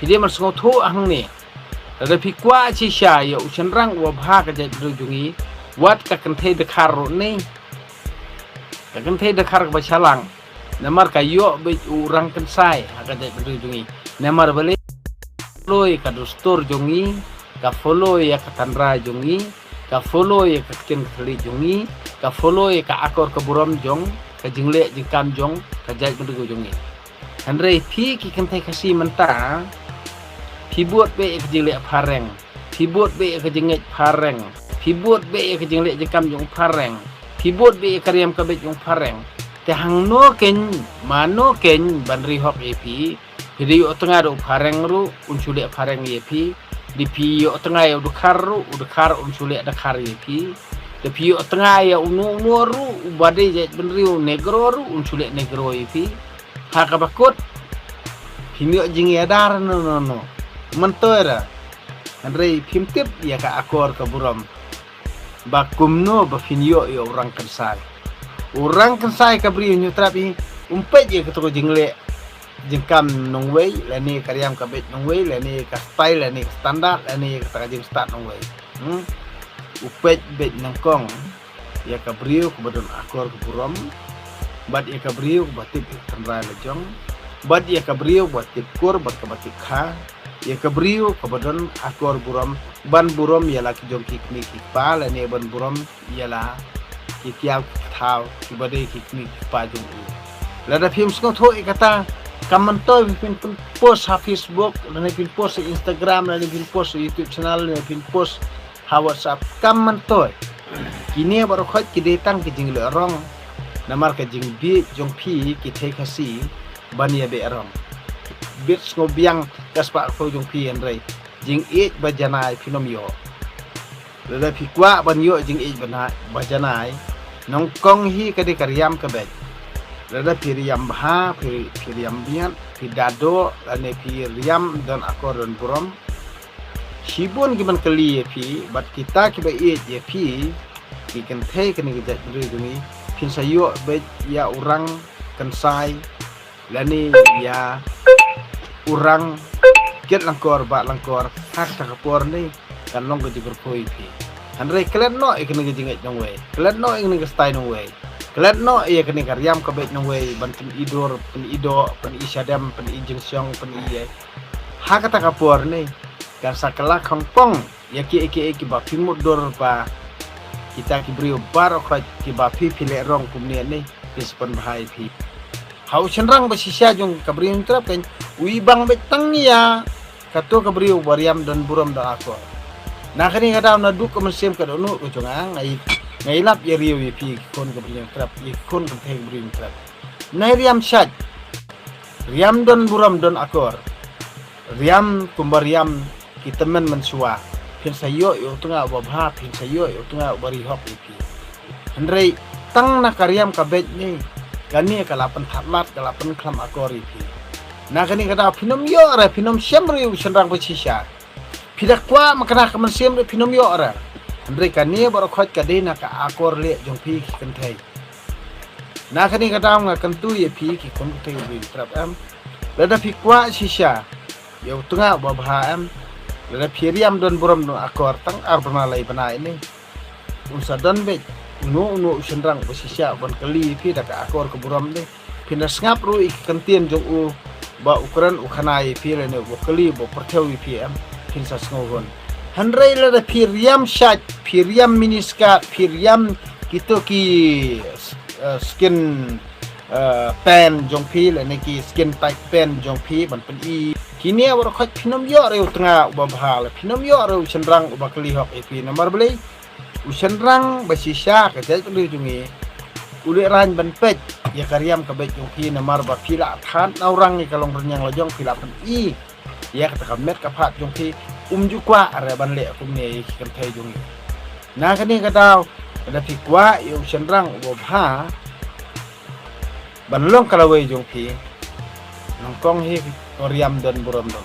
jadi mas ngoto hang ni ada pikwa cisha ya usenrang wabha ka jai berujungi wat ka kenthe dekar ni ka kenthe dekar ka bacalang namar kayo be urang kensai ka jai berujungi namar balik follow ka dostor jongi ka follow ya ka tanra jongi ka follow ya ka ken kali jongi ka follow ya ka akor ka buram jong ka jingle jingkam jong ka jai berujungi Andre pi ki kentai kasi menta pi buat be ke jingle pareng pi buat be ke jingle pareng pi buat be ke jingle jingkam jong pareng pi buat be ke riam ka be jong pareng te hang no ken mano ken banri hok epi video tengah do pareng ru unsule pareng epi di pi yo tengah ya udukar unsule dakar epi di pi yo tengah ya unu ru ubade jet benri negro ru unsule negro epi haka bakut himyo jing yadar no mentora Andre pimtip ya ka akor ka buram bakumno ba finyo ya orang kensai ka bri nyu trapi umpet ya ketoko jingle jingkam nongwei lani karyam ka bet nongwei lani ka style lani standar lani ka jing start nongwei upet bet nangkong ya ka bri ku badon akor ka buram bad ya kabriu batik kendra lejong bad ya kabriu batik kur bat kabatik kha ya kabriu kabadon akor buram ban buram ya laki jong kikni kikpa lani ban buram ya la kikiau thau kibade kikni kikpa jong lada film sko tho ikata kamantoy pin post ha Facebook lani pin post Instagram lani pin post YouTube channel lani pin post ha WhatsApp kamantoy kini baru khot kidetang kijingle rong namar ka jing bi jong pi ki thei khasi bania be arong bit ngo biang kaspa ko jong pi en rei jing e bajanai phinom yo le phi kwa ban yo jing e bana bajanai nong kong hi ka de karyam ka be le phi riam ha phi riam bian phi dado ane phi riam dan akoron burom shibun ki ban kali phi bat kita ki ba e je phi ki kan thei kan ki jat ri pin sayo bet ya orang kensai lani ya orang get langkor ba langkor hak tak kapor ni kan long ke jigur koi pi andre kelen no ikni ke jinget nong we kelen no ikni ke style nong we kelen no ya kini karyam ke bet nong we ban pin idor pin ido pin isyadam pin ijing syong pin iye hak tak kapor ni kan sakala kongpong ya ki ba pin mudor ba kita kibrio baro khat ki ba phi phile rong kumne ni pispon bhai phi hau chenrang ba sisya jong kabrio trap kan ui bang betang ya kato kabrio bariam dan buram da ako na kani kada na duk mesim ka donu ko jonga ngai lap ya riu phi kon kabrio trap i kon ka thai kabrio trap nai riam shat riam don buram don akor riam kumbariam kitemen mensua pin sayo yo tengah wabha pin sayo yo tengah bari hok ipi Andre tang na karyam kabet ni kani kalapan hatlat kalapan klam akor ipi na kani kada pinom yo ara pinom syamri usenrang pesisya pidak kwa makana kaman syamri pinom yo ara Andre kani barokhot kade na ka akor le jong pi kentai na kani kada nga kentu ye pi ki kon te bi trap am lada pi kwa sisya yo tengah wabha am lada phiriam don buram no akor tang arbana lai bana ini unsa don be no usenrang posisya ban kali phi da akor ke buram de pina ngap ru ik kantien jong u ba ukuran ukhanai phi le ne bo kali bo pertheu phi am phin sa sngogon hanrei lada phiriam shat phiriam miniska phiriam kito ki skin pen jong phi le ne ki skin tight pen jong phi ban pen i kini awak khot pinom yo reu tengah ubah pinom yo reu cendrang ubah keli hok epi nomor beli usenrang basisya ka jai tu jungi ule ran ban pet ya karyam ka bet jong pi nomor ba pila than orang ni kalong renyang lojong pila pen i ya kata kamet ka phat jong pi ju kwa are ban le kum ne kan thai jungi na kani ka daw ada pi kwa yo usenrang ubah ban long kalawai jong pi nongkong hi Oriam dan buram don